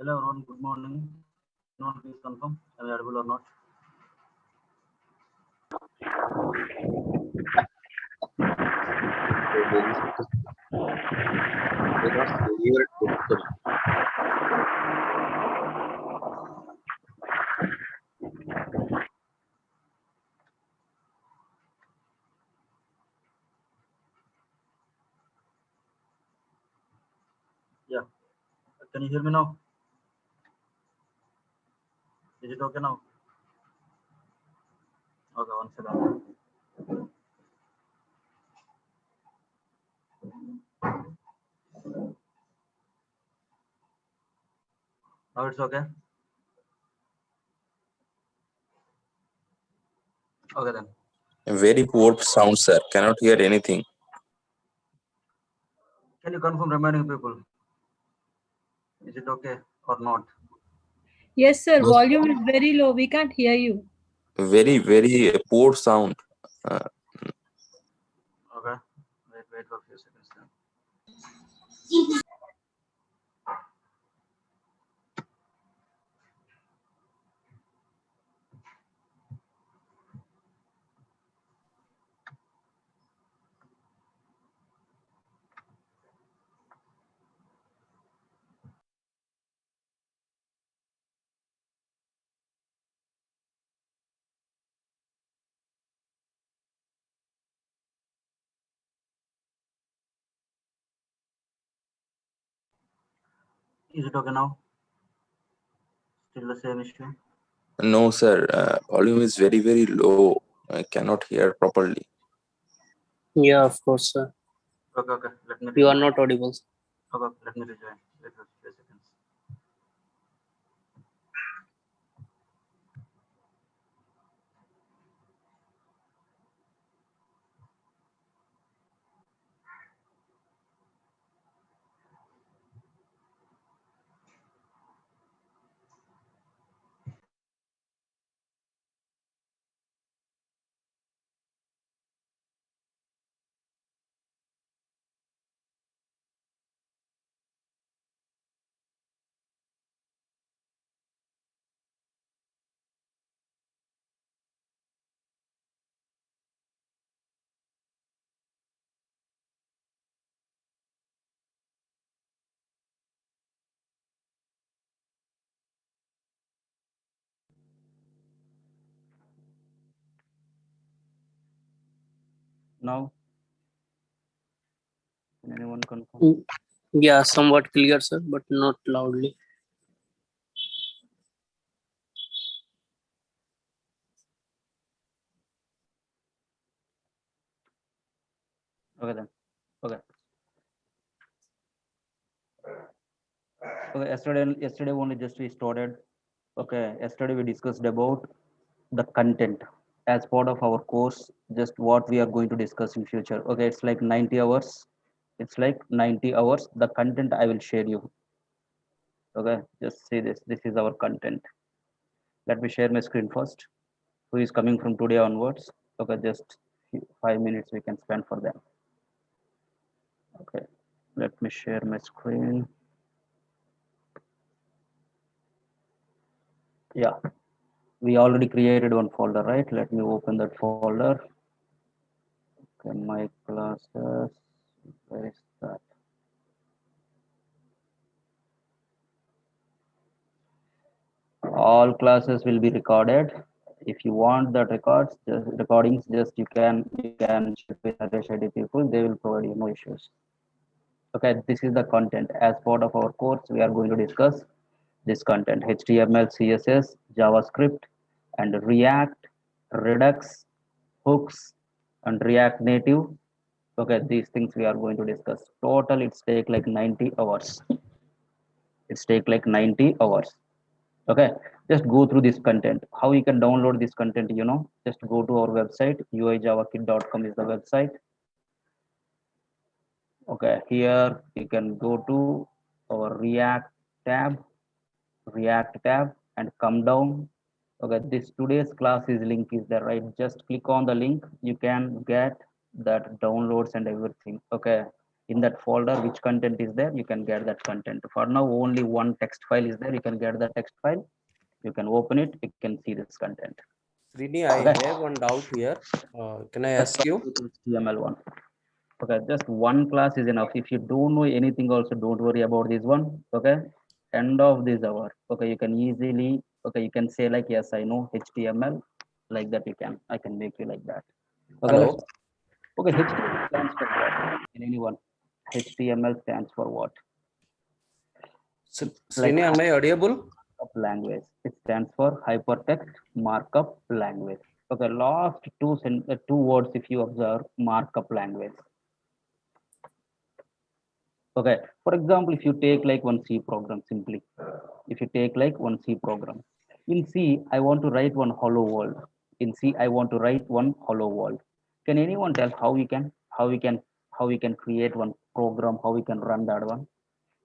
Hello everyone, good morning. Anyone please confirm am I audible or not? Yeah. Can you hear me now? Is it okay now? Okay, one second. Now it's okay. Okay then. Very poor sound, sir. Cannot hear anything. Can you confirm remaining people? Is it okay or not? Yes, sir. No, Volume is very low. We can't hear you. very poor sound. Uh, Okay. Wait for a few seconds then. Is it okay now? Still the same issue? no, sir. Volume is very low. I cannot hear properly. Yeah, of course, sir. Okay. Let me You are rejoin. not audible. Okay, let me rejoin. Wait for a few seconds. Now, can anyone confirm? Yeah, somewhat clear, sir, but not loudly. Okay then. Okay. Okay. Yesterday only just we started. Okay. Yesterday we discussed about the content as part of our course. Just what we are going to discuss in future. Okay. It's like 90 hours. It's like 90 hours. The content I will share you. Okay. Just see this. This is our content. Let me share my screen first. Who is coming from today onwards? Okay. Just 5 minutes we can spend for them. Okay. Let me share my screen. Yeah, we already created one folder, right? Let me open that folder. Okay, my classes, where is that? All classes will be recorded. If you want the recordings, just you can check with other study people, they will provide you, no issues. Okay, this is the content. As part of our course, we are going to discuss this content: HTML, CSS, JavaScript, and React, Redux, hooks, and React Native. Okay, these things we are going to discuss. Total, it's take like 90 hours. It's take like 90 hours. Okay, just go through this content. How you can download this content, just go to our website. uijavakit.com is the website. Okay, here you can go to our tab, React tab, and come down. Okay, this today's class is link is there, right? Just click on the link. You can get that downloads and everything. Okay, In that folder, which content is there, you can get that content. For now, only one text file is there. You can get the text file. You can open it. You can see this content. Srini, I Okay. have one doubt here. Can I Let's ask start you? with HTML one. Okay, just one class is enough. If you don't know anything, also don't worry about this one. Okay, end of this hour. Okay, you can easily, okay, you can say like, yes, I know HTML, like that. I can make you like that. Okay, Hello. let's, okay, HTML stands for what? In anyone, HTML stands for what? Like Srini, am I audible? markup language. It stands for hypertext markup language. Okay, last two words, if you observe, markup language. Okay, for example, if you take like one C program simply, if you take like one C program, in C, I want to write one hello world. In C, I want to write one hello world. Can anyone tell how we can create one program, how we can run that one?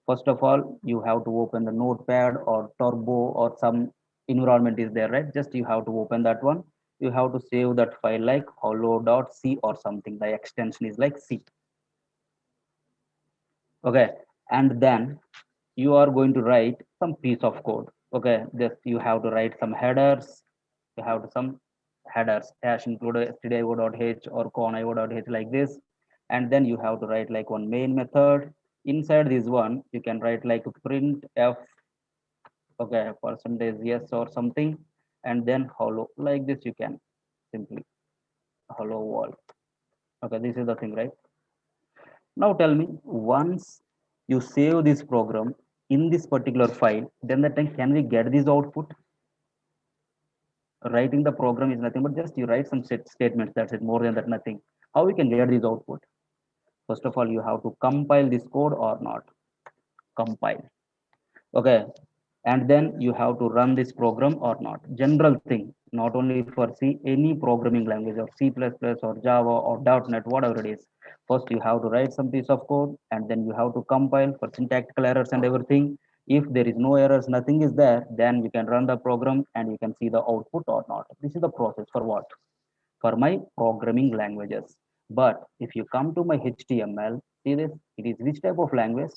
First of all, you have to open the notepad or turbo or some environment is there, right? Just you have to open that one. You have to save that file like hello.c or something. The extension is like C. Okay, and then you are going to write some piece of code. Okay, just you have to write some headers. You have to some headers hash include stdio.h or conio.h like this, and then you have to write like one main method. Inside this one you can write like print f, okay, percentage yes or something, and then hello like this. You can simply hello world. Okay, this is the thing, right? Now tell me, once you save this program in this particular file, then the time can we get this output? Writing the program is nothing but just you write some statements. That's it. More than that, nothing. How we can get this output? First of all, you have to compile this code or not. Compile. Okay, and then you have to run this program or not. General thing, not only for C, any programming language or C++ or Java or .NET, whatever it is. First, you have to write some piece of code, and then you have to compile for syntactical errors and everything. If there is no errors, nothing is there, then you can run the program and you can see the output or not. This is the process for what? For my programming languages. But if you come to my HTML, see this, it is which type of language?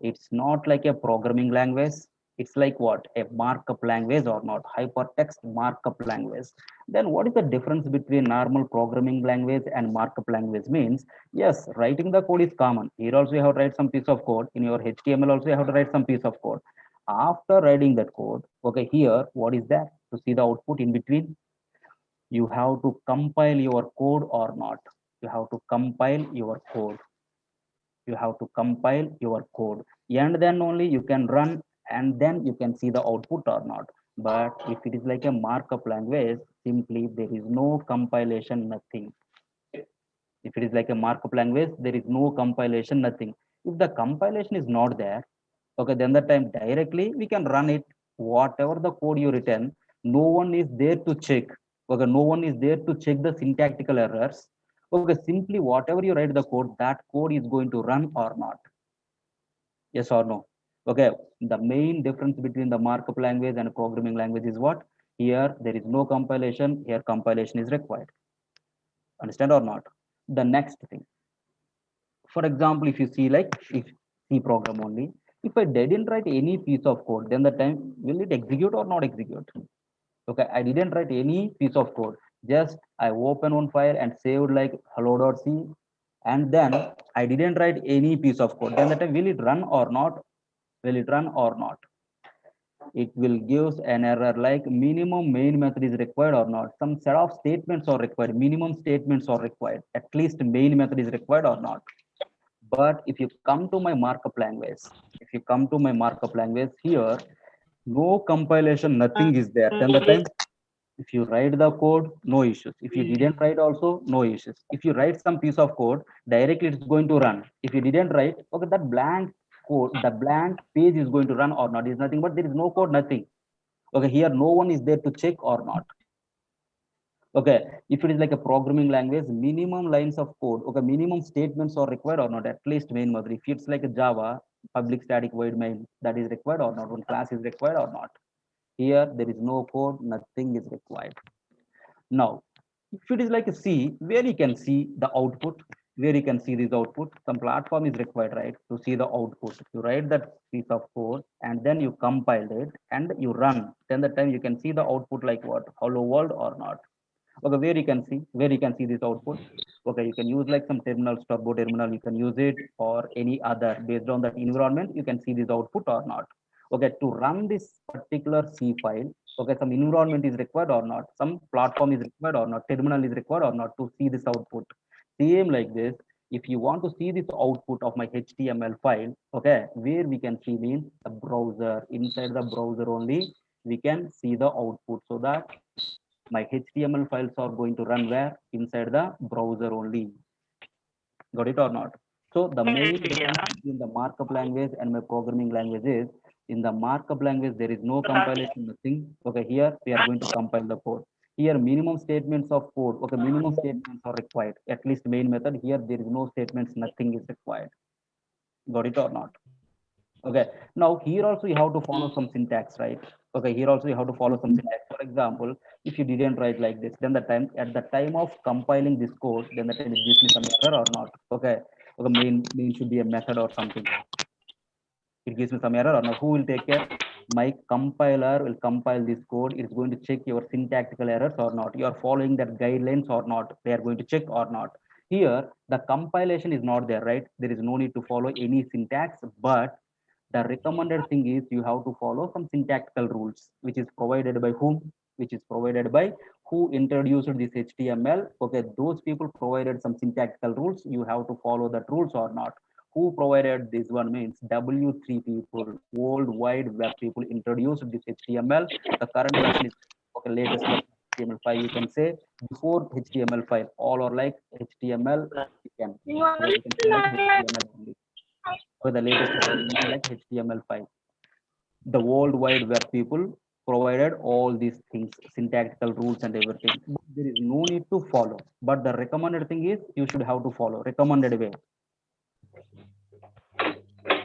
It's not like a programming language. It's like what? A markup language or not? Hypertext markup language. Then what is the difference between normal programming language and markup language? Means, yes, writing the code is common. Here also you have to write some piece of code. In your HTML also you have to write some piece of code. After writing that code, okay, here, what is that? To see the output in between, you have to compile your code or not. You have to compile your code. You have to compile your code, and then only you can run, and then you can see the output or not. But if it is like a markup language, simply there is no compilation, nothing. If it is like a markup language, there is no compilation, nothing. If the compilation is not there, okay, then the time directly we can run it. Whatever the code you written, no one is there to check. Okay, no one is there to check the syntactical errors. Okay, simply whatever you write the code, that code is going to run or not. Yes or no? Okay, the main difference between the markup language and programming language is what? Here there is no compilation, here compilation is required. Understand or not? The next thing, for example, if you see like, if C program only, if I didn't write any piece of code, then the time will it execute or not execute? Okay, I didn't write any piece of code, just I open one file and saved like hello.c, and then I didn't write any piece of code, then the time will it run or not? Will it run or not? It will give an error like minimum main method is required or not. Some set of statements are required, minimum statements are required, at least main method is required or not. But if you come to my markup language, if you come to my markup language, here no compilation, nothing is there. Then the time, if you write the code, no issues. If you didn't write also, no issues. If you write some piece of code, directly it's going to run. If you didn't write, okay, that blank code, the blank page is going to run or not. Is nothing but there is no code, nothing. Okay, here no one is there to check or not. Okay, if it is like a programming language, minimum lines of code, okay, minimum statements are required or not, at least main method. If it's like a Java, public static void main, that is required or not, one class is required or not. Here there is no code, nothing is required. Now, if it is like a C, where you can see the output, where you can see this output. Some platform is required, right, to see the output. You write that piece of code and then you compile it and you run. Then the time you can see the output like what? Hello world or not. Okay, where you can see this output. Okay, you can use like some terminals, turbo terminal, you can use it, or any other based on that environment, you can see this output or not. Okay, to run this particular C file, okay, some environment is required or not, some platform is required or not, terminal is required or not to see this output. Same like this, if you want to see this output of my HTML file, okay, where we can see means a browser. Inside the browser only, we can see the output, so that my HTML files are going to run where? Inside the browser only. Got it or not? So the main difference between the markup language and my programming language is, in the markup language, there is no compilation, nothing. Okay, here we are going to compile the code. Here minimum statements of code, okay, minimum statements are required. At least main method, here there is no statements, nothing is required. Got it or not? Okay, now here also you have to follow some syntax, right? Okay, here also you have to follow some syntax. For example, if you didn't write like this, then the time at the time of compiling this code, then the time it gives me some error or not. Okay, okay, main should be a method or something. It gives me some error or not. Who will take care? My compiler will compile this code. It's going to check your syntactical errors or not. You are following that guidelines or not. They are going to check or not. Here, the compilation is not there, right? There is no need to follow any syntax, but the recommended thing is you have to follow some syntactical rules, which is provided by whom? Which is provided by who introduced this HTML. Okay, those people provided some syntactical rules. You have to follow that rules or not. Who provided this one means W3 people, worldwide web people introduced this HTML. The current version is okay, latest version HTML5. You can say before HTML5, all are like HTML. You can say like HTML only. For the latest version like HTML5. The worldwide web people provided all these things, syntactical rules and everything. There is no need to follow, but the recommended thing is you should have to follow recommended way.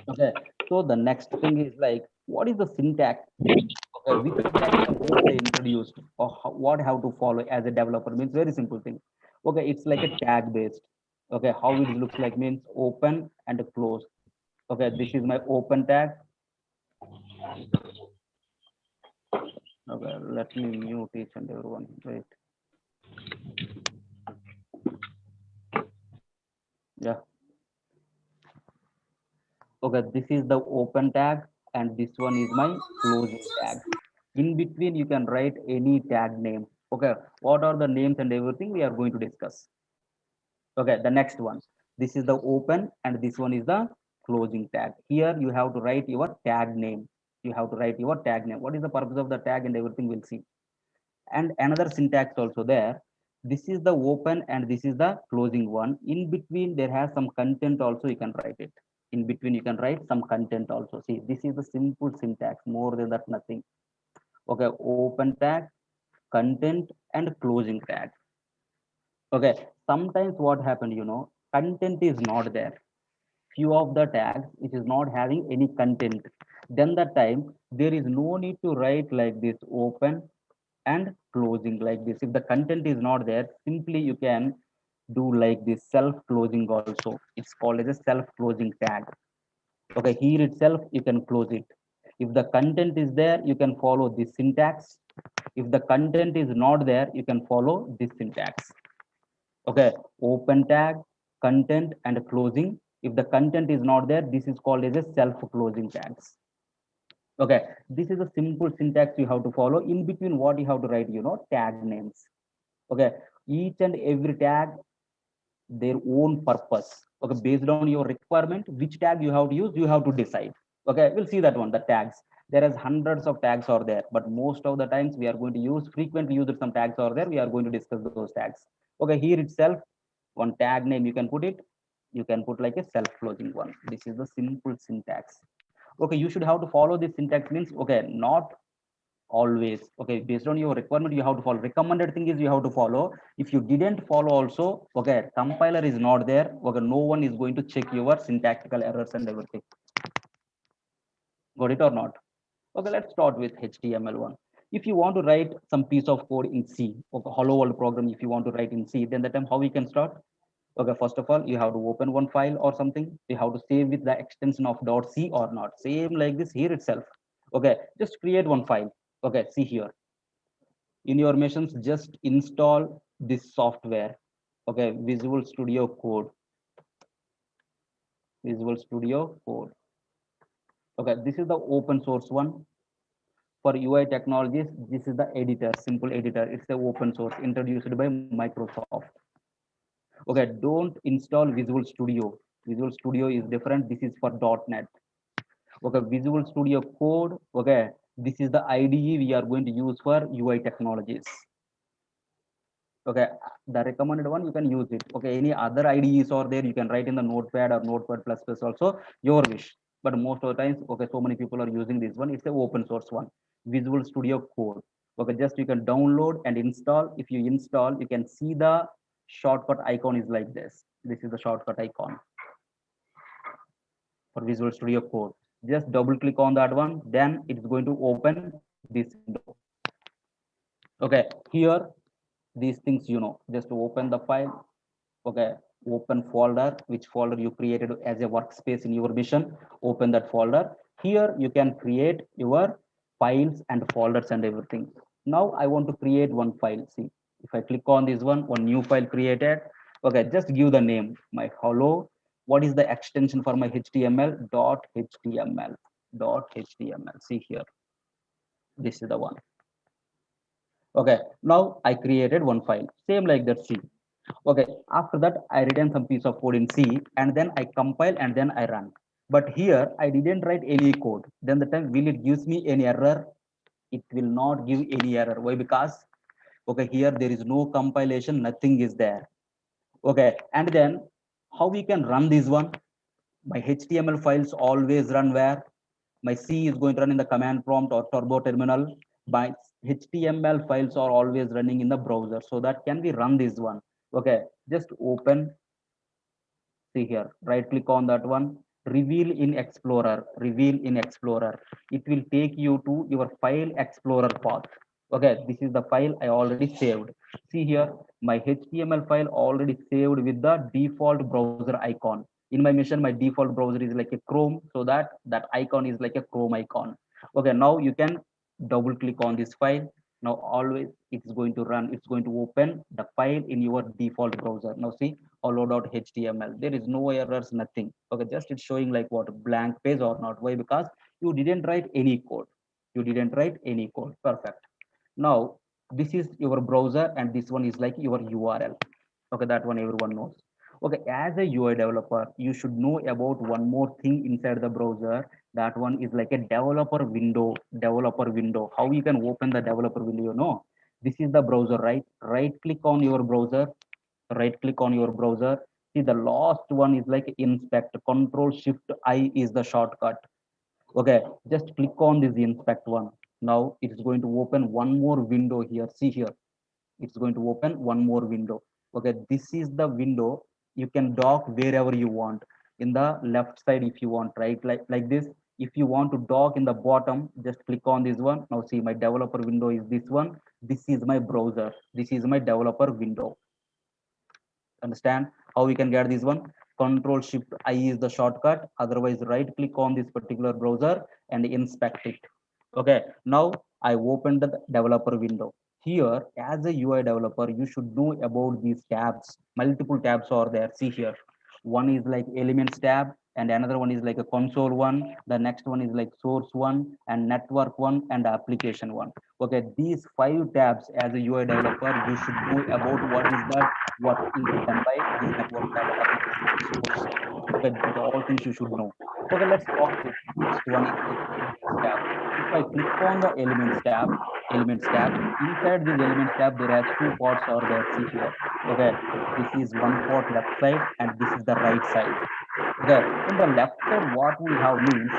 Okay, so the next thing is like, what is the syntax? Okay, which syntax they introduced, or what have to follow as a developer means very simple thing. Okay, it's like a tag based. Okay, how it looks like means open and close. Okay, this is my open tag. Okay, let me mute each and everyone. Wait. Yeah. Okay, this is the open tag and this one is my closing tag. In between, you can write any tag name. Okay, what are the names and everything we are going to discuss. Okay, the next one. This is the open and this one is the closing tag. Here you have to write your tag name. You have to write your tag name. What is the purpose of the tag and everything we'll see. And another syntax also there. This is the open and this is the closing one. In between, there has some content also, you can write it. In between, you can write some content also. See, this is the simple syntax, more than that, nothing. Okay, open tag, content, and closing tag. Okay, sometimes what happened, content is not there. Few of the tags, which is not having any content. Then the time, there is no need to write like this, open and closing like this. If the content is not there, simply you can do like this self-closing also. It's called as a self-closing tag. Okay, here itself, you can close it. If the content is there, you can follow this syntax. If the content is not there, you can follow this syntax. Okay, open tag, content, and closing. If the content is not there, this is called as a self-closing tags. Okay, this is a simple syntax you have to follow. In between, what you have to write, tag names. Okay, each and every tag, their own purpose. Okay, based on your requirement, which tag you have to use, you have to decide. Okay, we'll see that one, the tags. There is hundreds of tags are there, but most of the times we are going to use frequently used some tags are there. We are going to discuss those tags. Okay, here itself, one tag name you can put it. You can put like a self-closing one. This is the simple syntax. Okay, you should have to follow this syntax means, okay, not always. Okay, based on your requirement, you have to follow. Recommended thing is you have to follow. If you didn't follow also, okay, compiler is not there. Okay, no one is going to check your syntactical errors and everything. Got it or not? Okay, let's start with HTML1. If you want to write some piece of code in C, okay, hello world program, if you want to write in C, then the time how we can start? Okay, first of all, you have to open one file or something. You have to save with the extension of .c or not. Same like this here itself. Okay, just create one file. Okay, see here. In your machines, just install this software. Okay, Visual Studio Code. Visual Studio Code. Okay, this is the open source one. For UI technologies, this is the editor, simple editor. It's the open source introduced by Microsoft. Okay, don't install Visual Studio. Visual Studio is different. This is for .NET. Okay, Visual Studio Code. Okay, this is the IDE we are going to use for UI technologies. Okay, the recommended one, you can use it. Okay, any other IDEs are there, you can write in the Notepad or Notepad++ also, your wish. But most of the times, okay, so many people are using this one. It's an open source one, Visual Studio Code. Okay, just you can download and install. If you install, you can see the shortcut icon is like this. This is the shortcut icon for Visual Studio Code. Just double click on that one, then it's going to open this window. Okay, here these things, just open the file. Okay, open folder, which folder you created as a workspace in your mission. Open that folder. Here you can create your files and folders and everything. Now I want to create one file. See, if I click on this one new file created. Okay, just give the name, my hello. What is the extension for my HTML? .html. .html. See here, this is the one. Okay, now I created one file, same like that. See, okay, after that I written some piece of code in C, and then I compile and then I run. But here I didn't write any code. Then the time, will it gives me any error? It will not give any error. Why? Because okay, here there is no compilation, nothing is there. Okay, and then how we can run this one? My HTML files always run where? My C is going to run in the command prompt or turbo terminal. My HTML files are always running in the browser. So that can we run this one? Okay, just open. See here, right click on that one. Reveal in Explorer. Reveal in Explorer. It will take you to your file explorer path. Okay, this is the file I already saved. See here, my HTML file already saved with the default browser icon. In my mission, my default browser is like a Chrome, so that icon is like a Chrome icon. Okay, now you can double click on this file. Now always it's going to run, it's going to open the file in your default browser. Now see, hello.html, there is no errors, nothing. Okay, just it's showing like what, blank page or not. Why? Because you didn't write any code. You didn't write any code. Perfect. Now this is your browser and this one is like your URL. Okay, that one everyone knows. Okay, as a UI developer, you should know about one more thing inside the browser. That one is like a developer window. Developer window. How you can open the developer window? This is the browser, right? Right click on your browser. Right click on your browser. See, the last one is like inspect. Control Shift I is the shortcut. Okay, just click on this inspect one. Now it's going to open one more window here. See here, it's going to open one more window. Okay, this is the window. You can dock wherever you want. In the left side if you want, right? Like this. If you want to dock in the bottom, just click on this one. Now see, my developer window is this one. This is my browser. This is my developer window. Understand how we can get this one? Control Shift I is the shortcut. Otherwise, right click on this particular browser and inspect it. Okay, now I opened the developer window. Here, as a UI developer, you should know about these tabs. Multiple tabs are there. See here, one is like Elements tab, and another one is like a console one. The next one is like source one, and network one, and application one. Okay, these 5 tabs as a UI developer, you should know about what is done by this network tab, application source. Okay, these are all things you should know. Okay, let's talk this. Next one is like Elements tab. If I click on the Elements tab, inside this Elements tab, there are 2 parts are there. See here. Okay, this is one part left side and this is the right side. Okay, in the left side, what we have means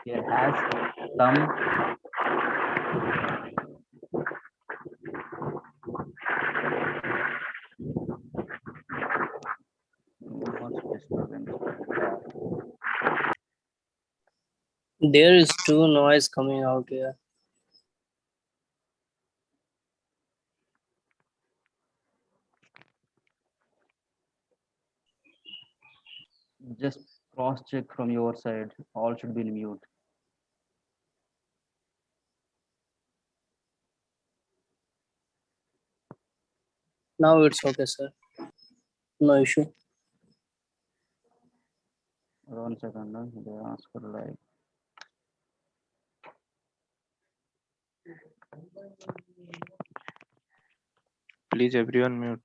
there has some what's disturbance over there. There is too noise coming out here. Just cross check from your side. All should be in mute. Now it's okay, sir. No issue. 1 second. They ask for like. Please everyone mute.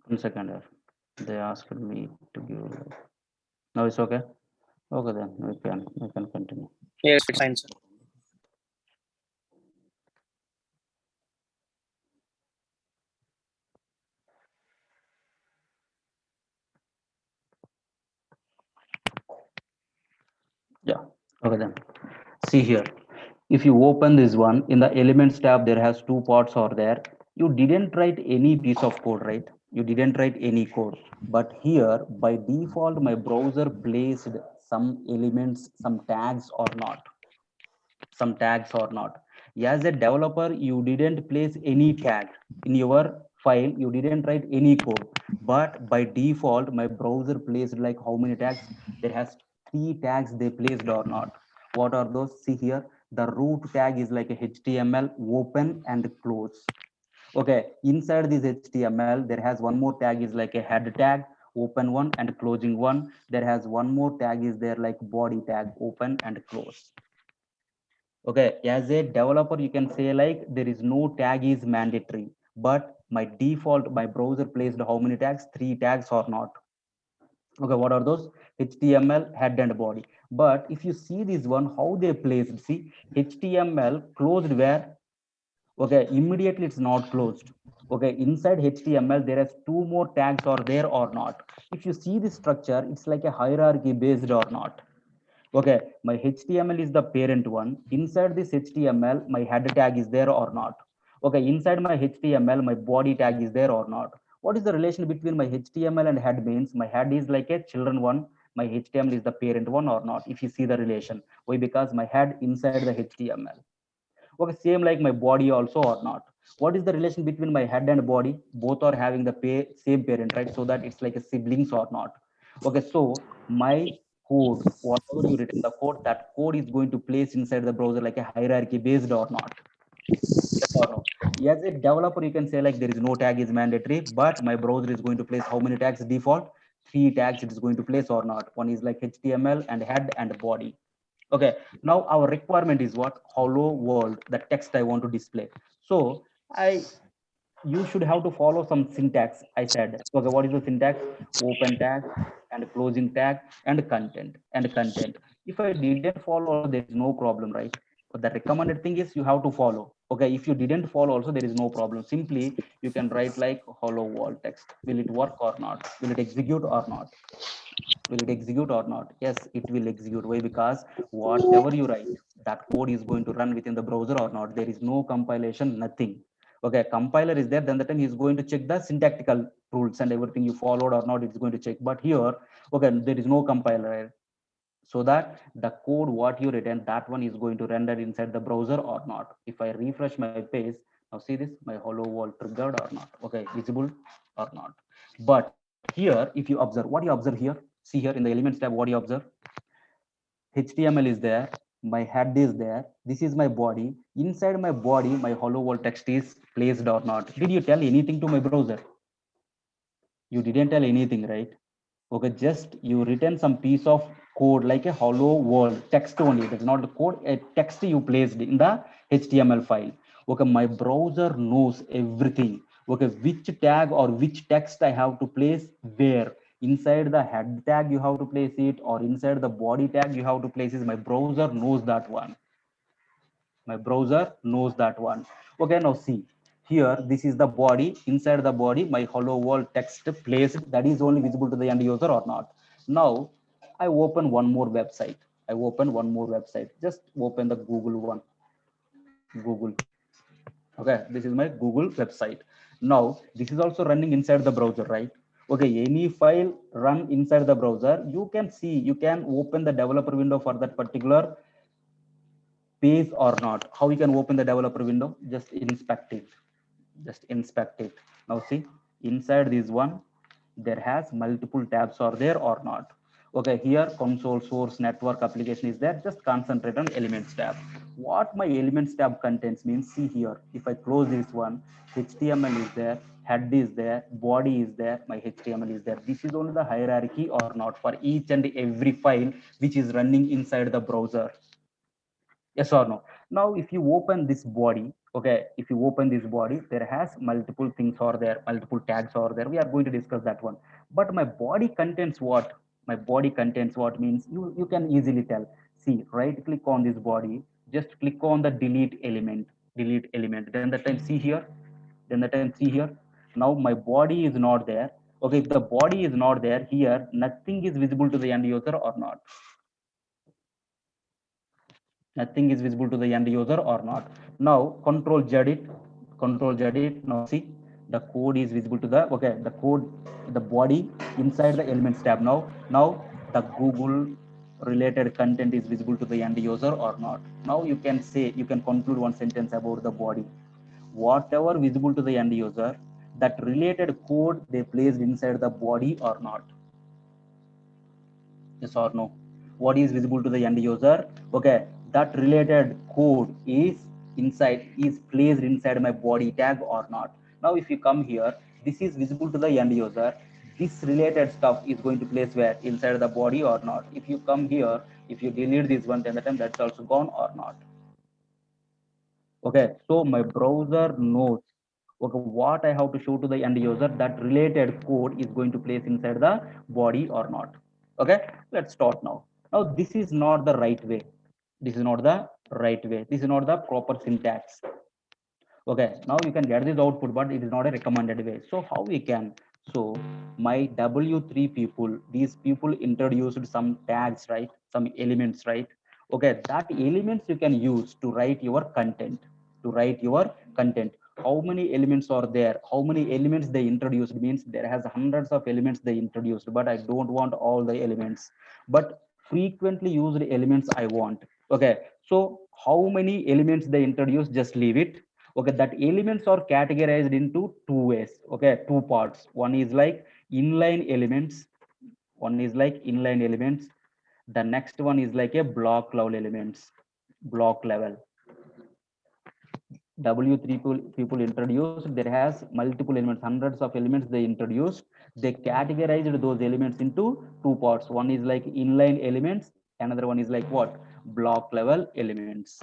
One second. They asked me to give. Now it's okay. Okay, then we can continue. Yes, it's fine, sir. Yeah. Okay, then. See here. If you open this one in the elements tab, there has two parts are there. You didn't write any piece of code, right? You didn't write any code. But here, by default, my browser placed some elements, some tags or not. Some tags or not. As a developer, you didn't place any tag in your file. You didn't write any code. But by default, my browser placed like how many tags? There has 3 tags they placed or not. What are those? See here. The root tag is like a HTML, open and close. Okay, inside this HTML, there has one more tag is like a head tag, open one and closing one. There has one more tag is there like body tag, open and close. Okay, as a developer, you can say like there is no tag is mandatory, but my default, my browser placed how many tags? 3 tags or not. Okay, what are those? HTML, head and body. But if you see this one, how they placed, see HTML closed where? Okay, immediately it's not closed. Okay, inside HTML, there is 2 more tags are there or not. If you see the structure, it's like a hierarchy based or not. Okay, my HTML is the parent one. Inside this HTML, my head tag is there or not. Okay, inside my HTML, my body tag is there or not. What is the relation between my HTML and head means? My head is like a children one. My HTML is the parent one or not. If you see the relation, why? Because my head inside the HTML. Okay, same like my body also or not. What is the relation between my head and body? Both are having the same parent, right? So that it's like a siblings or not. Okay, so my code, whatever you written the code, that code is going to place inside the browser like a hierarchy based or not. Yes or no? As a developer, you can say like there is no tag is mandatory, but my browser is going to place how many tags default? 3 tags it is going to place or not. One is like HTML and head and body. Okay, now our requirement is what? Hello world, the text I want to display. So you should have to follow some syntax. I said, okay, what is the syntax? Open tag and closing tag and content. If I didn't follow also, there is no problem, right? But the recommended thing is you have to follow. Okay, if you didn't follow also, there is no problem. Simply you can write like hello world text. Will it work or not? Will it execute or not? Will it execute or not? Yes, it will execute. Why? Because whatever you write, that code is going to run within the browser or not. There is no compilation, nothing. Okay, compiler is there, then the time he's going to check the syntactical rules and everything you followed or not, it's going to check. But here, okay, there is no compiler. So that the code what you written, that one is going to render inside the browser or not. If I refresh my page, now see this, my hello world triggered or not. Okay, visible or not. But here, if you observe, what you observe here, see here in the elements tab, what you observe? HTML is there, my head is there, this is my body. Inside my body, my hello world text is placed or not. Did you tell anything to my browser? You didn't tell anything, right? Okay, just you written some piece of code like a hello world text only. That's not the code, a text you placed in the HTML file. Okay, my browser knows everything. Okay, which tag or which text I have to place where. Inside the head tag you have to place it, or inside the body tag you have to place it. My browser knows that one. My browser knows that one. Okay, now see here, this is the body. Inside the body, my hello world text placed, that is only visible to the end user or not. Now I open one more website. I open one more website. Just open the Google one. Google. Okay, this is my Google website. Now this is also running inside the browser, right? Okay, any file run inside the browser, you can see, you can open the developer window for that particular page or not. How we can open the developer window? Just inspect it. Just inspect it. Now see, inside this one, there has multiple tabs are there or not. Okay, here console, source, network, application is there. Just concentrate on elements tab. What my elements tab contains means, see here, if I close this one, HTML is there, head is there, body is there, my HTML is there. This is only the hierarchy or not for each and every file which is running inside the browser. Yes or no? Now, if you open this body, okay, if you open this body, there has multiple things are there, multiple tags are there. We are going to discuss that one. But my body contains what? My body contains what means you can easily tell. See, right click on this body, just click on the delete element, Then the time see here, see here. Now my body is not there. Okay, if the body is not there here, nothing is visible to the end user or not. Nothing is visible to the end user or not. Now control Z it. Now see, the code is visible to the, okay, the code, the body inside the elements tab. Now the Google related content is visible to the end user or not. Now you can say, you can conclude one sentence about the body. Whatever visible to the end user, that related code they placed inside the body or not. Yes or no? What is visible to the end user? Okay, that related code is placed inside my body tag or not. Now if you come here, this is visible to the end user. This related stuff is going to place where? Inside the body or not. If you come here, if you delete this one, then the time that's also gone or not. Okay, so my browser knows, okay, what I have to show to the end user, that related code is going to place inside the body or not. Okay, let's start now. Now this is not the right way. This is not the right way. This is not the proper syntax. Okay, now you can get this output, but it is not a recommended way. So how we can? So my W3 people, these people introduced some tags, right? Some elements, right? Okay, that elements you can use to write your content. How many elements are there? How many elements they introduced means there has hundreds of elements they introduced, but I don't want all the elements. But frequently used elements I want. Okay, so how many elements they introduced? Just leave it. Okay, that elements are categorized into two ways. Okay, two parts. One is like inline elements. The next one is like a block level elements. W3 people introduced, there has multiple elements, hundreds of elements they introduced. They categorized those elements into two parts. One is like inline elements, another one is like what? Block level elements.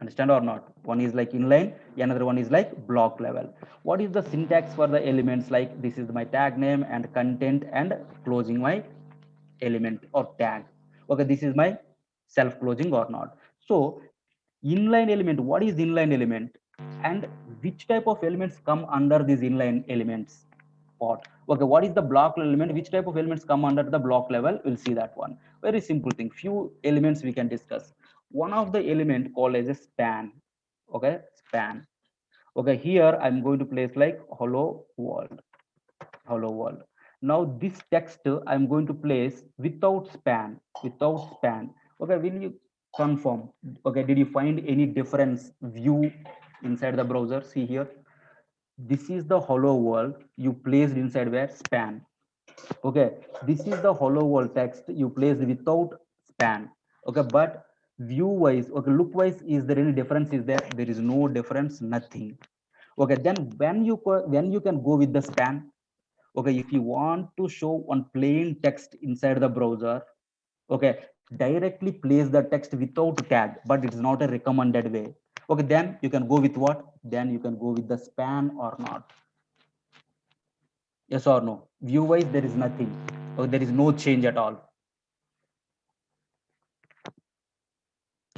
Understand or not? One is like inline, another one is like block level. What is the syntax for the elements? Like this is my tag name and content and closing my element or tag. Okay, this is my self closing or not. So inline element, what is inline element and which type of elements come under these inline elements part? Okay, what is the block element? Which type of elements come under the block level? We'll see that one. Very simple thing. Few elements we can discuss. One of the element called as a span. Okay, span. Okay, here I'm going to place like hello world. Now this text I'm going to place without span. Okay, will you confirm? Okay, did you find any difference view inside the browser? See here, this is the hello world you placed inside where? Span. Okay, this is the hello world text you placed without span. Okay, but view wise, okay, look wise, is there any difference? Is there is no difference, nothing. Okay, then when you can go with the span. Okay, if you want to show one plain text inside the browser, okay, directly place the text without tag, but it's not a recommended way. Okay, then you can go with what? Then you can go with the span or not. Yes or no? View wise, there is nothing. Okay, there is no change at all.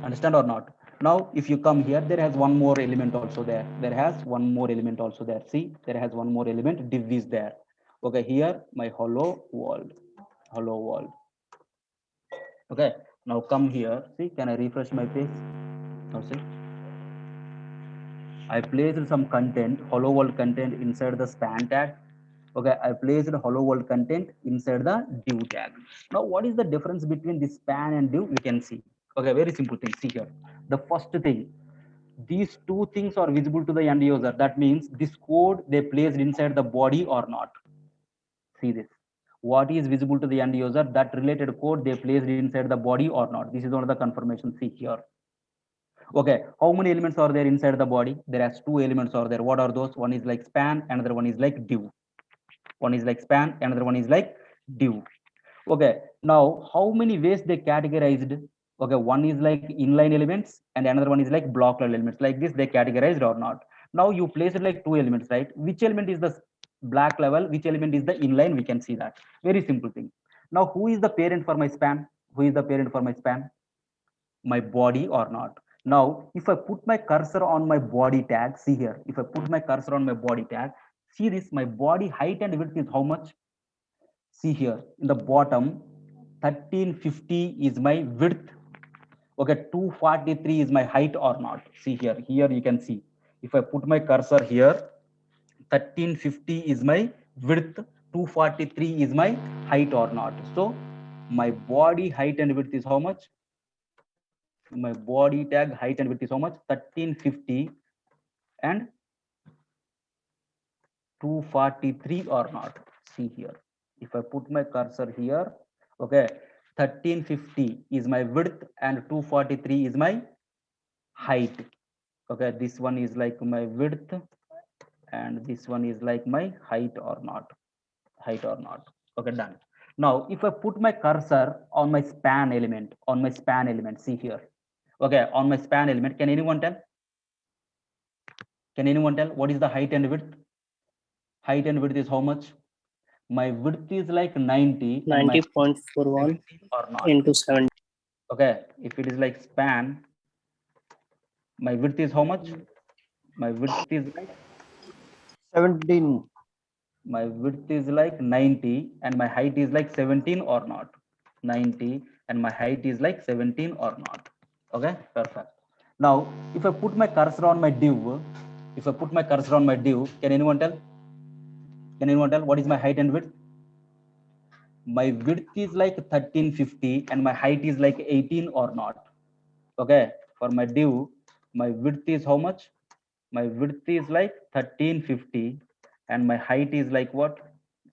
Understand or not? Now if you come here, there has one more element also there. See, there has one more element, div is there. Okay, here my hello world. Okay, now come here. See, can I refresh my page? Now see, I placed some content, hello world content inside the span tag. Okay, I placed hello world content inside the div tag. Now, what is the difference between this span and div? You can see. Okay, very simple thing. See here. The first thing, these two things are visible to the end user. That means this code they placed inside the body or not. See this. What is visible to the end user? That related code they placed inside the body or not. This is one of the confirmation. See here. Okay, how many elements are there inside the body? There are two elements are there. What are those? One is like span, another one is like div. One is like span, another one is like div. Okay, now how many ways they categorized? Okay, one is like inline elements and another one is like block level elements. Like this, they categorized or not? Now you place it like two elements, right? Which element is the black level? Which element is the inline? We can see that. Very simple thing. Now, who is the parent for my span? Who is the parent for my span? My body or not? Now, if I put my cursor on my body tag, see here, if I put my cursor on my body tag, see this, my body height and width is how much? See here, in the bottom, 1350 is my width. Okay, 243 is my height or not? See here, here you can see. If I put my cursor here, 1350 is my width, 243 is my height or not? So, my body height and width is how much? My body tag height and width is how much? 1350 and 243 or not? See here, if I put my cursor here, okay, 1350 is my width and 243 is my height. Okay, this one is like my width and this one is like my height or not? Height or not? Okay, done. Now, if I put my cursor on my span element, see here. Okay, on my span element, can anyone tell? Can anyone tell what is the height and width? Height and width is how much? My width is like 90 and my 90.41 or not? into 70. Okay, if it is like span, my width is how much? My width is like 17. my width is like 90 and my height is like 17 or not? 90 and my height is like 17 or not? Okay, perfect. Now, if I put my cursor on my div, can anyone tell? Can anyone tell what is my height and width? My width is like 1350 and my height is like 18 or not? Okay, for my div, my width is how much? My width is like 1350 and my height is like what?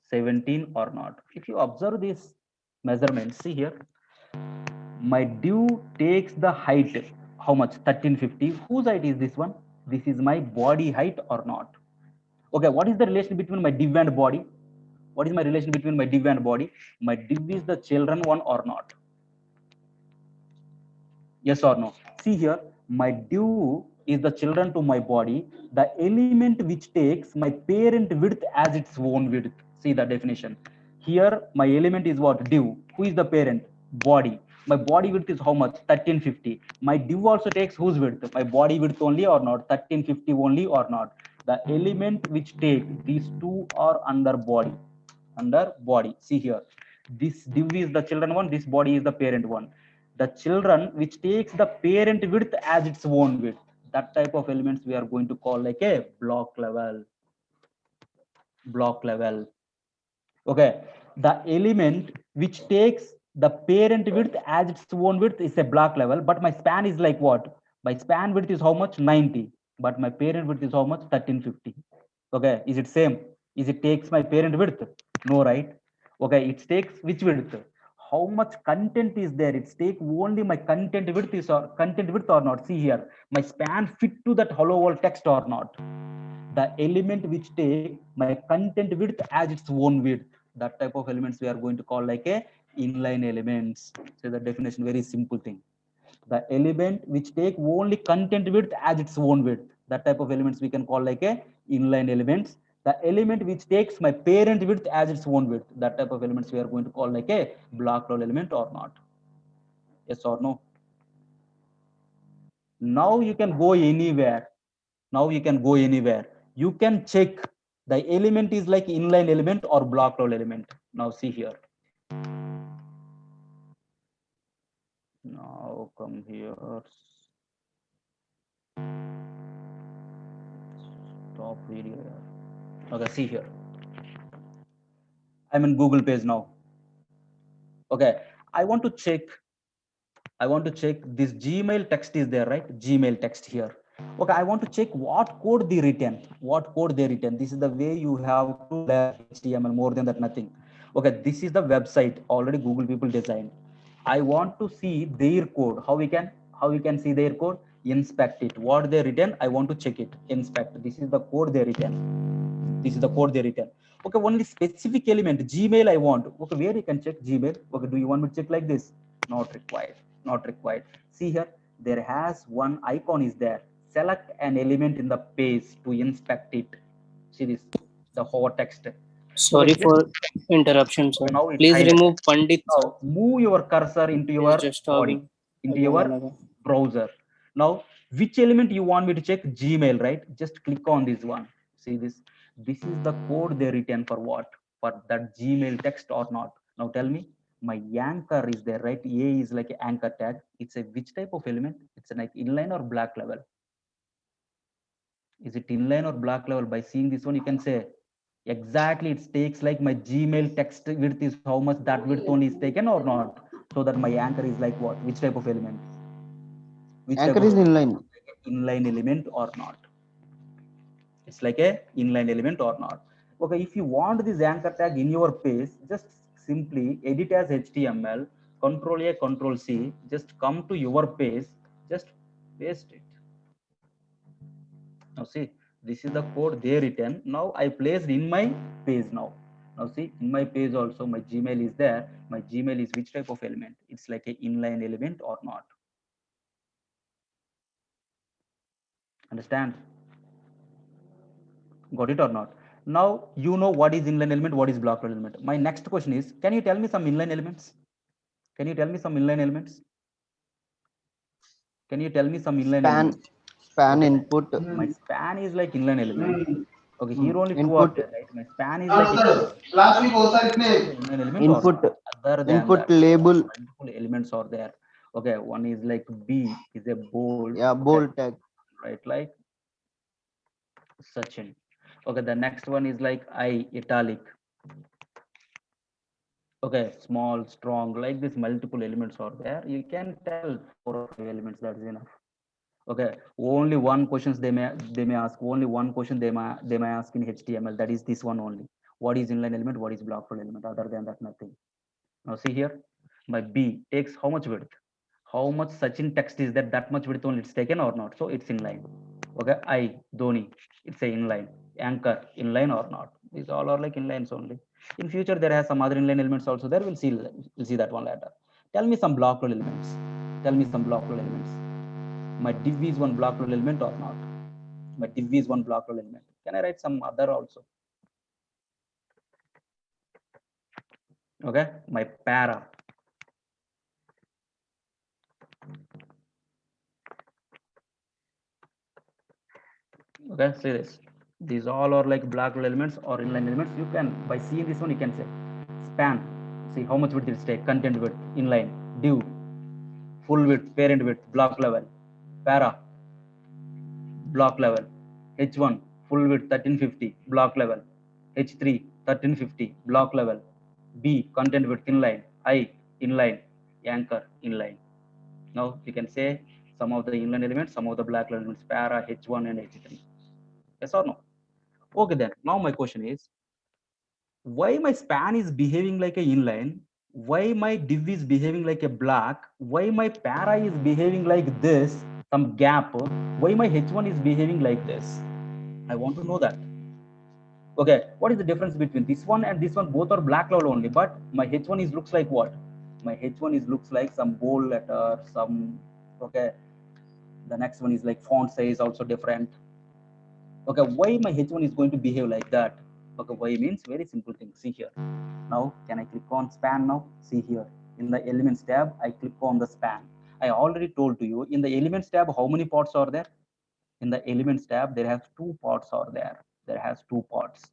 17 or not? If you observe this measurement, see here, my div takes the height, how much? 1350. Whose height is this one? This is my body height or not? Okay, what is the relation between my div and body? What is my relation between my div and body? My div is the children one or not? Yes or no? See here, my div is the children to my body, the element which takes my parent width as its own width. See the definition. Here, my element is what? Div. Who is the parent? Body. My body width is how much? 1350. My div also takes whose width? My body width only or not? 1350 only or not? The element which take these two are under body. Under body. See here. This div is the children one, this body is the parent one. The children which takes the parent width as its own width. That type of elements we are going to call like a block level. Block level. Okay. The element which takes the parent width as its own width is a block level, but my span is like what? My span width is how much? 90, but my parent width is how much? 1350. Okay, is it same? Is it takes my parent width? No, right? Okay, it takes which width? How much content is there? It's take only my content width is or content width or not? See here, my span fit to that hello world text or not? The element which take my content width as its own width. That type of elements we are going to call like a inline elements. So the definition, very simple thing. The element which take only content width as its own width. That type of elements we can call like a inline elements. The element which takes my parent width as its own width. That type of elements we are going to call like a block level element or not? Yes or no? Now you can go anywhere. Now you can go anywhere. You can check the element is like inline element or block level element. Now see here. Now come here. Stop video here. Okay, see here. I'm in Google page now. Okay, I want to check this Gmail text is there, right? Gmail text here. Okay, I want to check what code they written. This is the way you have to learn HTML, more than that nothing. Okay, this is the website already Google people designed. I want to see their code. How we can see their code? Inspect it. What they written, I want to check it. Inspect. This is the code they written. Okay, only specific element Gmail I want. Okay, where you can check Gmail? Okay, do you want me to check like this? Not required. See here, there has one icon is there. Select an element in the page to inspect it. See this, the hover text. Sorry just- for interruption, sir. now it's Please highlighted. remove Pandit, sir. Now move your cursor into your He's just body, talking. into your browser. Now which element you want me to check? Gmail, right? Just click on this one. See this, this is the code they written for what? For that Gmail text or not? Now tell me, my anchor is there, right? A is like an anchor tag. It's a which type of element? It's like inline or black level? Is it inline or black level? By seeing this one you can say exactly it takes like my Gmail text width is how much that width only is taken or not, so that my anchor is like what? Which type of element? Anchor is inline. Inline element or not? It's like a inline element or not? Okay, if you want this anchor tag in your page, just simply edit as HTML, Control A, Control C, just come to your page, just paste it. Now see, this is the code they written. Now I placed in my page. Now see, in my page also my Gmail is there. My Gmail is which type of element? It's like a inline element or not? Understand? Got it or not? Now you know what is inline element, what is block element. My next question is, can you tell me some inline elements? Can you tell me some inline elements? Can you tell me some inline elements? Span Okay. input. My span is like inline element. Okay, here only two Input. are there, right? My span is like inline element Input. or not? Other than Input that, label. multiple elements are there. Okay, one is like B is a bold. Yeah, bold okay, tag. right? Like Sachin. Okay, the next one is like I italic. Okay, small, strong, like this multiple elements are there. You can tell 4 or 5 elements, that's enough. Okay, only one questions they may ask. Only one question they may ask in HTML, that is this one only. What is inline element, what is block element? Other than that, nothing. Now see here, my B takes how much width? How much Sachin text is that much width only it's taken or not? So it's inline. Okay, I Dhoni, it's a inline. Anchor, inline or not? These all are like inlines only. In future there has some other inline elements also there. We'll see that one later. Tell me some blockable elements. My div is one blockable element or not? My div is one blockable element. Can I write some other also? Okay, my para. Okay, see this. These all are like blockable elements or inline elements. You can, by seeing this one, you can say span. See how much width it take, content width, inline, div, full width, parent width, block level, para, block level, H1, full width 1350, block level, H3, 1350, block level, B, content width, inline, I, inline, anchor, inline. Now you can say some of the inline elements, some of the block elements, para, H1 and H3. Yes or no? Okay, then now my question is, why my span is behaving like a inline? Why my div is behaving like a block? Why my para is behaving like this, some gap? Why my H1 is behaving like this? I want to know that. Okay, what is the difference between this one and this one? Both are black level only, but my H1 is looks like what? My H1 is looks like some bold letter, some, okay, the next one is like font size also different. Okay, why my H1 is going to behave like that? Okay, why means very simple thing. See here. Now can I click on span? Now see here in the elements tab, I click on the span. I already told to you in the elements tab how many parts are there? In the elements tab there has 2 parts are there. There has 2 parts.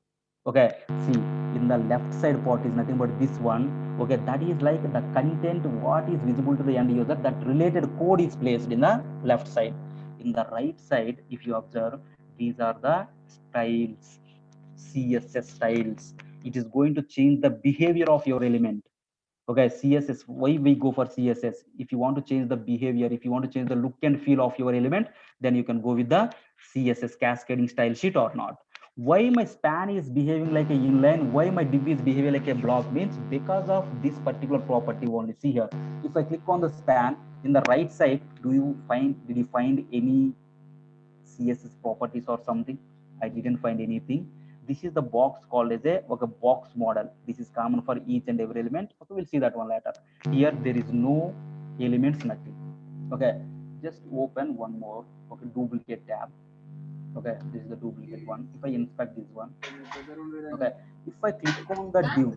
Okay, see in the left side part is nothing but this one. Okay, that is like the content what is visible to the end user, that related code is placed in the left side. In the right side, if you observe, these are the styles, CSS styles. it is going to change the behavior of your element. Okay, CSS, why we go for CSS? If you want to change the behavior, if you want to change the look and feel of your element, then you can go with the CSS cascading style sheet or not. Why my span is behaving like a inline, why my div is behaving like a block means because of this particular property only. See here, if I click on the span, in the right side, did you find any CSS properties or something? I didn't find anything. This is the box called as a box model. This is common for each and every element. Okay, we'll see that one later. Here there is no elements, nothing. Okay, just open one more. Okay, duplicate tab. Okay, this is the duplicate one. If I inspect this one, okay, if I click on the div,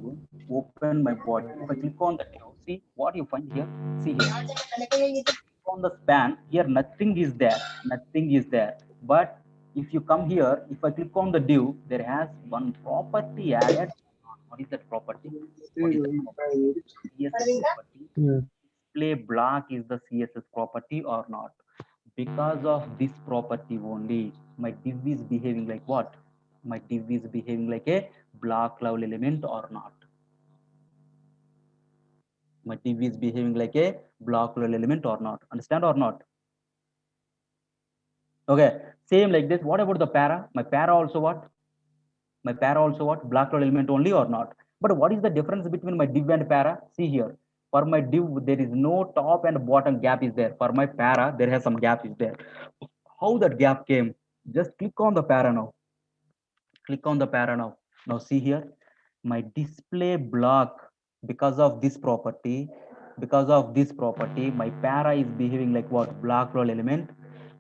open my body. If I click on the div, see what you find here. See here on the span, here nothing is there, nothing is there. But if you come here, if I click on the div, there has one property added. What is that property? What is that property? CSS property. Display block is the CSS property or not? Because of this property only, my div is behaving like what? My div is behaving like a block level element or not? My div is behaving like a block level element or not? Understand or not? Okay, same like this. What about the para? My para also what? My para also what? Block level element only or not? But what is the difference between my div and para? See here. For my div, there is no top and bottom gap is there. For my para, there has some gap is there. How that gap came? Just click on the para now. Click on the para now. Now see here. My display block, because of this property, my para is behaving like what? Block level element.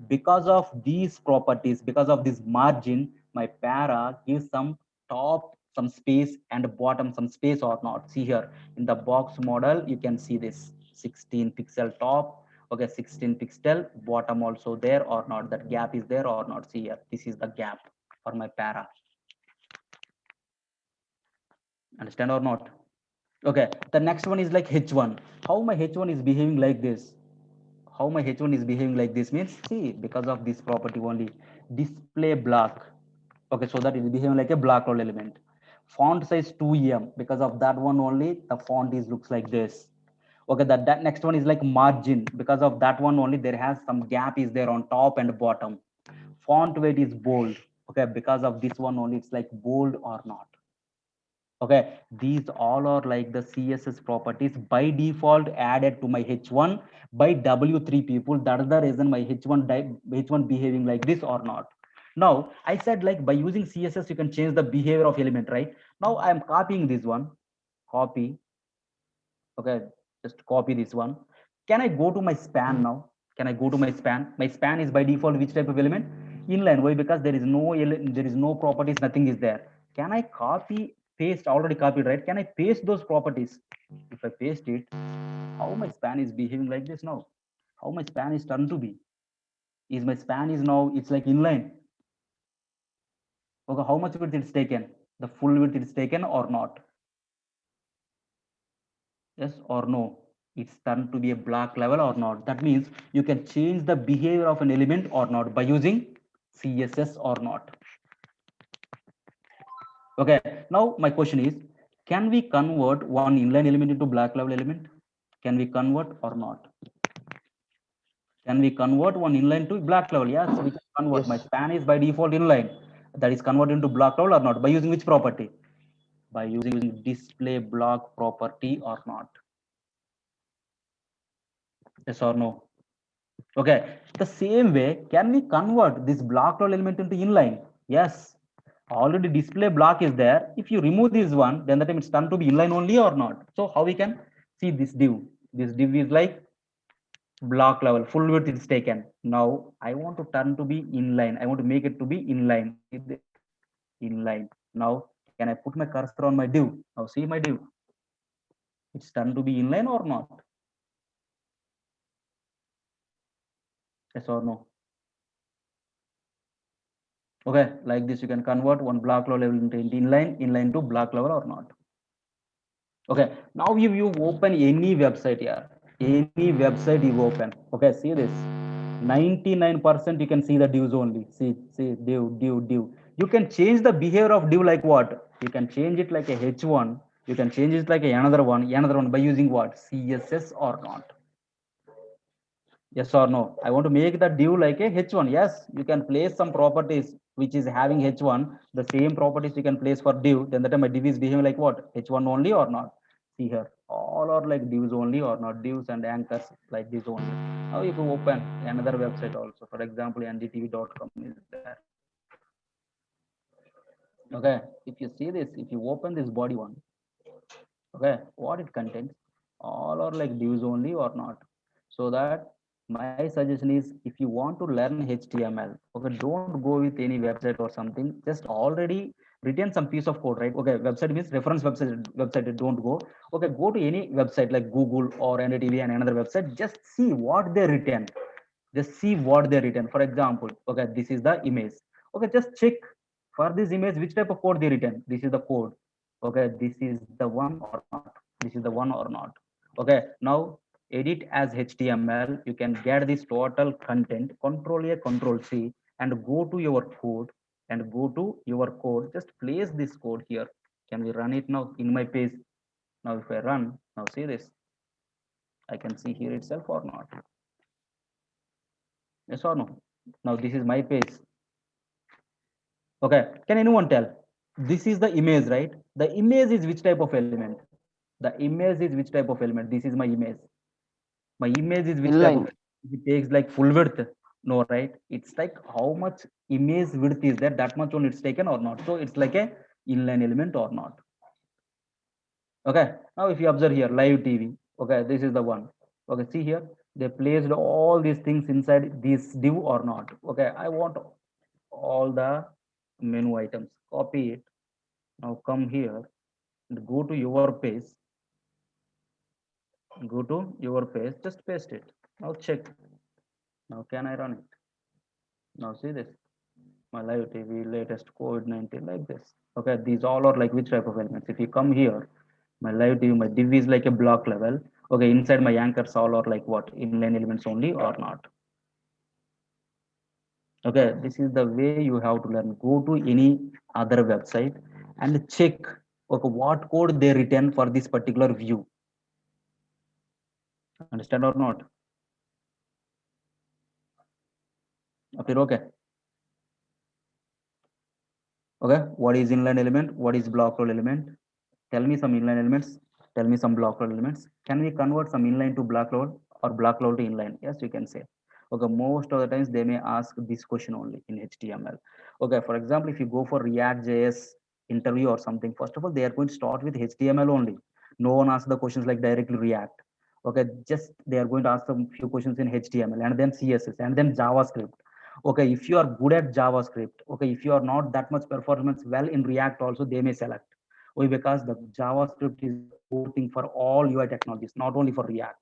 Because of these properties, because of this margin, my para gives some top some space and bottom some space or not. See here in the box model, you can see this 16 pixel top. Okay, 16 pixel bottom also there or not? That gap is there or not? See here, this is the gap for my para. Understand or not? Okay, the next one is like H1. How my H1 is behaving like this? How my H1 is behaving like this means, see, because of this property only, display block. Okay, so that is behaving like a block roll element. Font size 2em, because of that one only, the font is looks like this. Okay, that next one is like margin. Because of that one only, there has some gap is there on top and bottom. Font weight is bold. Okay, because of this one only, it's like bold or not. Okay, these all are like the CSS properties by default added to my H1 by W3 people. That is the reason my H1 behaving like this or not. Now I said like by using CSS you can change the behavior of element, right? Now I am copying this one, copy. Okay, just copy this one. Can I go to my span now? Can I go to my span? My span is by default which type of element? Inline. Why? Because there is no properties, nothing is there. Can I copy, paste? Already copied, right? Can I paste those properties? If I paste it, how my span is behaving like this now? How my span is turned to be? Is my span is now it's like inline? Okay, how much width it's taken? The full width is taken or not? Yes or no? It's turned to be a block level or not? That means you can change the behavior of an element or not by using CSS or not. Okay, now my question is, can we convert one inline element into block level element? Can we convert or not? Can we convert one inline to block level? Yes, we can convert. Yes. My span is by default inline. That is converted into block level or not? By using which property? By using display block property or not? Yes or no? Okay, the same way, can we convert this block level element into inline? Yes, already display block is there. If you remove this one, then that time it's turned to be inline only or not? So how we can see this div? This div is like block level, full width is taken. Now I want to turn to be inline. I want to make it to be inline. Inline. Now can I put my cursor on my div? Now see my div. It's turned to be inline or not? Yes or no? Okay, like this you can convert one block level into inline to block level or not. Okay, now if you open any website here, any website you open, okay, see this, 99% you can see the divs only. See div. You can change the behavior of div like what? You can change it like a H1. You can change it like another one by using what? CSS or not? Yes or no? I want to make the div like a H1. Yes, you can place some properties which is having H1. The same properties you can place for div. Then the time my div is behaving like what? H1 only or not? See here, all are like divs only or not. Divs and anchors like this only. Now if you open another website also, for example, ndtv.com is there. Okay, if you see this, if you open this body one, okay, what it contains, all are like divs only or not. So that my suggestion is, if you want to learn HTML, okay, don't go with any website or something, just already written some piece of code, right? Okay, website means reference website, don't go. Okay, go to any website like Google or NDTV and another website, just see what they written. Just see what they written. For example, okay, this is the image. Okay, just check for this image which type of code they written. This is the code. Okay, this is the one or not. This is the one or not. Okay, now edit as HTML. You can get this total content. Control A, Control C, and go to your code. And go to your code. Just place this code here. Can we run it now in my page? Now, if I run, now see this. I can see here itself or not. Yes or no? Now this is my page. Okay, can anyone tell? This is the image, right? The image is which type of element? The image is which type of element? This is my image. My image is which type Inline. of? If it takes like full width, no, right? It's like how much image width is there, that much only it's taken or not. So it's like a inline element or not. Okay, now if you observe here, live TV. Okay, this is the one. Okay, see here, they placed all these things inside this div or not. Okay, I want all the menu items, copy it. Now come here and go to your page. Go to your page, just paste it. Now check. Now can I run it? Now see this. My live TV, latest COVID-19, like this. Okay, these all are like which type of elements? If you come here, my live TV, my div is like a block level. Okay, inside my anchors all are like what? Inline elements only or not? Okay, this is the way you have to learn. Go to any other website and check, okay, what code they written for this particular view. Understand or not? Okay. Okay, what is inline element? What is block role element? Tell me some inline elements. Tell me some block role elements. Can we convert some inline to block role or block role to inline? Yes, you can say. Okay, most of the times they may ask this question only in HTML. Okay, for example, if you go for React.js interview or something, first of all, they are going to start with HTML only. No one asks the questions like directly React. Okay, just they are going to ask some few questions in HTML and then CSS and then JavaScript. Okay, if you are good at JavaScript, okay, if you are not that much performance well in React also, they may select. Why? Because the JavaScript is the core thing for all UI technologies, not only for React.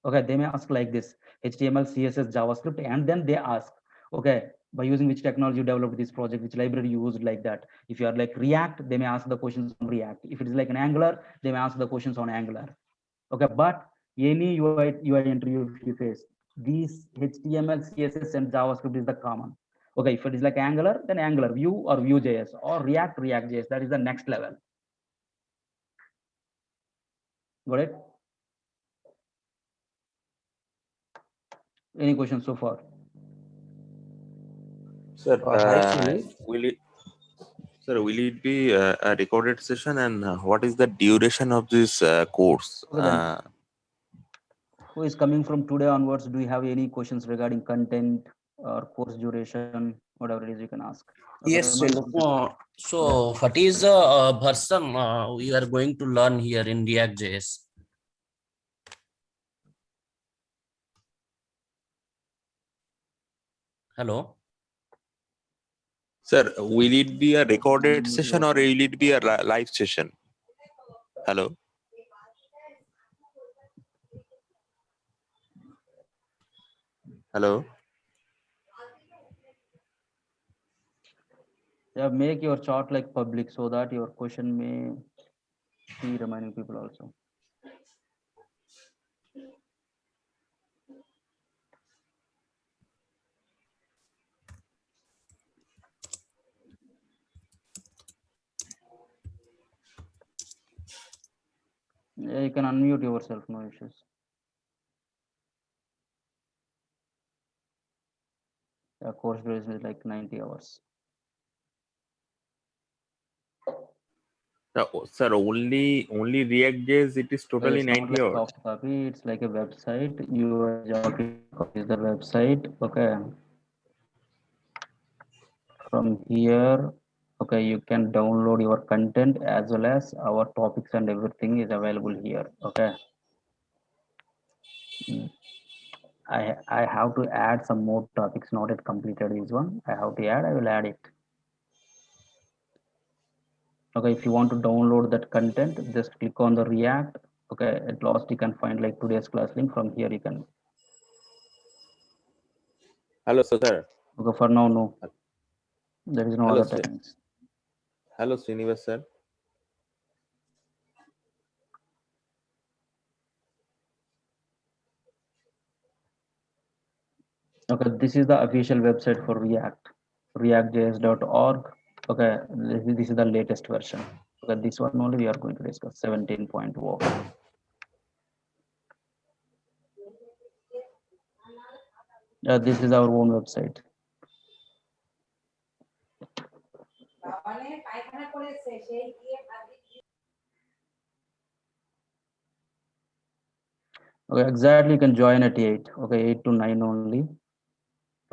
Okay, they may ask like this: HTML, CSS, JavaScript, and then they ask, okay, by using which technology you developed this project, which library you used, like that. If you are like React, they may ask the questions on React. If it is like an Angular, they may ask the questions on Angular. Okay, but any UI interview if you face, these HTML, CSS, and JavaScript is the common. Okay, if it is like Angular, then Angular, Vue or Vue.js, or React, React.js, that is the next level. Got it? Any questions so far? Sir, Hi, Sunil. will it be a recorded session, and what is the duration of this course? Okay, then. Who is coming from today onwards? Do you have any questions regarding content or course duration, whatever it is you can ask? Yes, Otherwise, Sunil. So what is the version we are going to learn here in React.js? Hello. Sir, will it be a recorded unmute session or yourself. will it be a live session? Hello. Hello. Yeah, make your chart like public so that your question may see remaining people also. Yeah, you can unmute yourself, no issues. The course duration is like 90 hours. Sir, only React.js, it is So totally it's not 90 like hours. soft copy, it's like a website. Your job is to copy the website. Okay. From here, okay, you can download your content as well as our topics and everything is available here. Okay. I have to add some more topics, not yet completed this one. I have to add, I will add it. Okay, if you want to download that content, just click on the React. Okay, at last you can find like today's class link. From here you can. Hello, sir. Okay, for now, no. There is no Hello, other sir. techniques. Hello, Srinivas, sir. Okay, this is the official website for React, reactjs.org. Okay, this is the latest version. Okay, this one only we are going to discuss 17.0. This is our own website. Okay, exactly. You can join at 8. Okay, 8 to 9 only.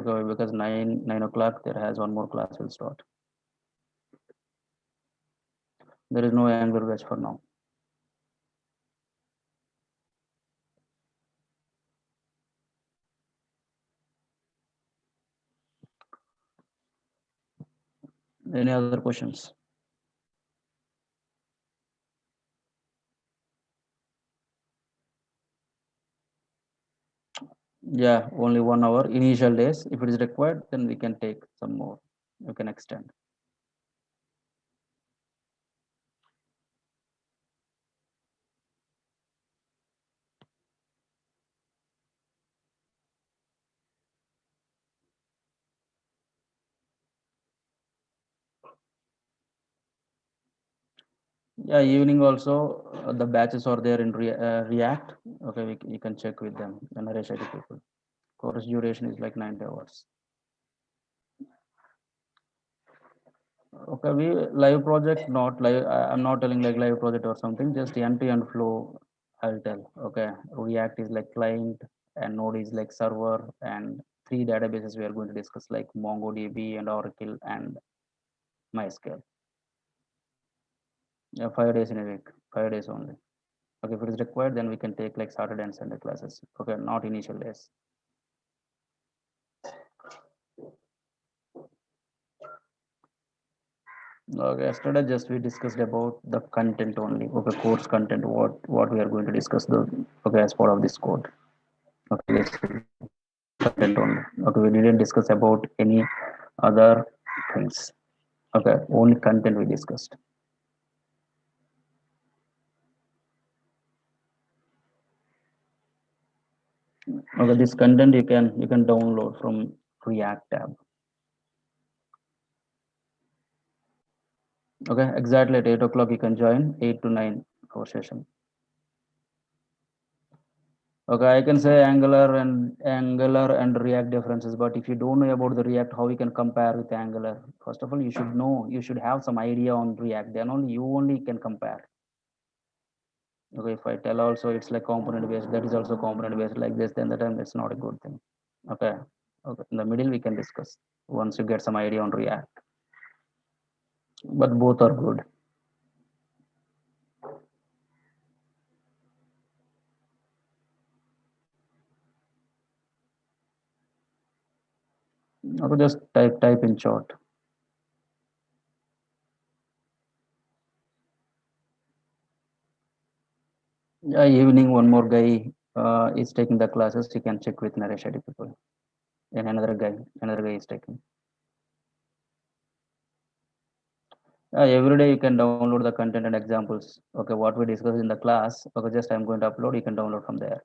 Okay, because 9 o'clock there has one more class will start. There is no Angular batch for now. Any other questions? Yeah, only 1 hour initial days. If it is required, then we can take some more. You can extend. Yeah, evening also the batches are there in React. Okay, you can check with them. The Naresh IT people. Course duration is like 90 hours. Okay, we live project, not live. I'm not telling like live project or something. Just end-to-end flow. I'll tell. Okay, React is like client, and Node is like server, and three databases we are going to discuss like MongoDB and Oracle and MySQL. Yeah, 5 days in a week. 5 days only. Okay, if it is required, then we can take like Saturday and Sunday classes. Okay, not initial days. Okay, yesterday just we discussed about the content only. Okay, course content. What we are going to discuss the okay as part of this code. Okay, just content only. Okay, we didn't discuss about any other things. Okay, only content we discussed. Okay, this content you can download from React tab. Okay, exactly at 8 o'clock you can join 8 to 9 our session. Okay, I can say Angular and React differences, but if you don't know about the React, how you can compare with Angular? First of all, you should know, you should have some idea on React. Then only you only can compare. Okay, if I tell also it's like component based, that is also component based like this, then the time it's not a good thing. Okay. Okay. In the middle we can discuss once you get some idea on React. But both are good. Okay, just type in short. Yeah, evening one more guy is taking the classes. You can check with Naresh ID people. And another guy is taking. Every day you can download the content and examples. Okay, what we discussed in the class. Okay, just I'm going to upload. You can download from there.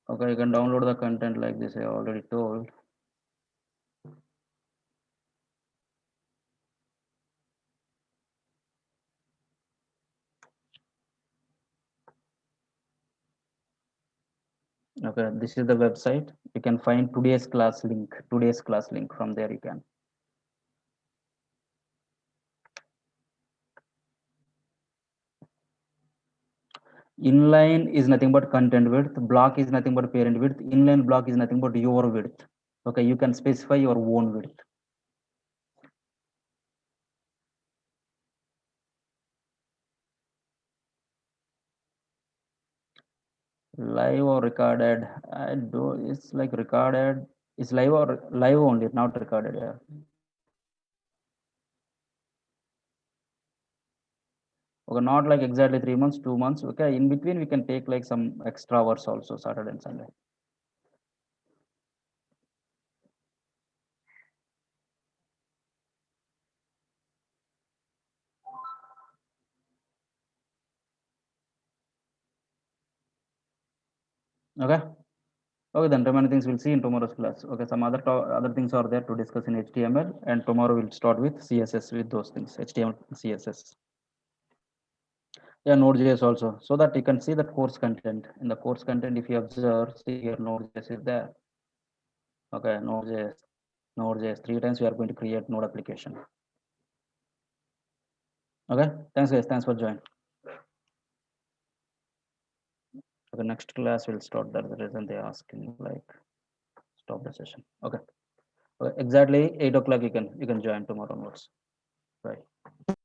Okay, you can download the content like this, I already told. Okay, this is the website. You can find today's class link from there. You can. Inline is nothing but content width. Block is nothing but parent width. Inline block is nothing but your width. Okay, you can specify your own width. Live or recorded? I do. It's like recorded. It's live or live only, not recorded. Yeah. Okay, not like exactly 3 months, 2 months. Okay, in between we can take like some extra hours also, Saturday and Sunday. Okay. Okay, then remaining things we'll see in tomorrow's class. Okay, some other things are there to discuss in HTML, and tomorrow we'll start with CSS with those things, HTML, CSS. Yeah, Node.js also, so that you can see the course content. In the course content, if you observe, see here Node.js is there. Okay, Node.js 3 times we are going to create node application. Okay, thanks guys, thanks for joining. Okay, next class we'll start. That's the reason they asking like stop the session. Okay, exactly 8 o'clock you can join tomorrow onwards. Bye.